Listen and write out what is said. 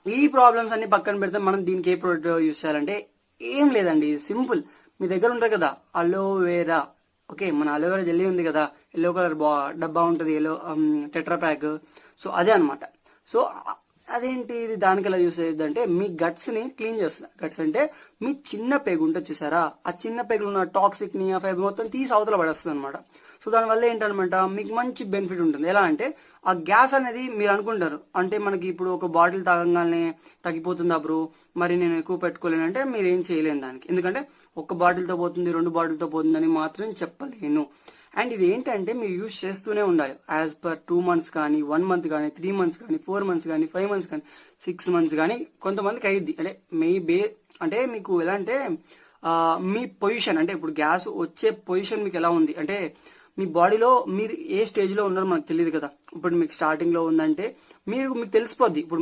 ఈ ప్రాబ్లమ్స్ అన్ని పక్కన పెడితే మనం దీనికి ఏ ప్రోడక్ట్ యూస్ చేయాలంటే ఏం లేదండి, సింపుల్. మీ దగ్గర ఉంటుంది కదా అలోవేరా, ఓకే, మన అలోవేరా జెల్లీ ఉంది కదా, ఎల్లో కలర్ డబ్బా ఉంటుంది, ఎల్లో టెట్రా ప్యాక్, సో అదే అనమాట. సో అదేంటి ఇది దానికి ఎలా యూస్ అయ్యద్దు అంటే మీ గట్స్ ని క్లీన్ చేస్తుంది. గట్స్ అంటే మీ చిన్న పేగు ఉంటుంది చూసారా, ఆ చిన్న పేగులు ఉన్న టాక్సిక్ ని ఆ ఫైబర్ మొత్తం తీసి అవతల పడేస్తుంది అనమాట. సో దానివల్ల ఏంటనమాట మీకు మంచి బెనిఫిట్ ఉంటుంది. ఎలా అంటే ఆ గ్యాస్ అనేది మీరు అనుకుంటారు అంటే మనకి ఇప్పుడు ఒక బాటిల్ తాగంగానే తగ్గిపోతుందా బ్రో, మరి నేను ఎక్కువ పెట్టుకోలేను అంటే మీరు ఏం చేయలేను దానికి. ఎందుకంటే ఒక బాటిల్తో పోతుంది, 2 బాటిల్తో పోతుందని మాత్రం చెప్పలేను. అండ్ ఇది ఏంటంటే మీరు యూజ్ చేస్తూనే ఉండాలి యాజ్ పర్ 2 months కానీ, 1 month కానీ, 3 months కానీ, 4 months కానీ, 5 months కానీ, 6 months కానీ, కొంతమందికి అయ్యిద్ది. అంటే అంటే మీకు ఎలా అంటే మీ పొజిషన్ అంటే ఇప్పుడు గ్యాస్ వచ్చే పొజిషన్ మీకు ఎలా ఉంది అంటే మీ బాడీలో మీరు ఏ స్టేజ్ లో ఉన్నారో మనకు తెలియదు కదా. ఇప్పుడు మీకు స్టార్టింగ్ లో ఉందంటే మీకు తెలిసిపోద్ది. ఇప్పుడు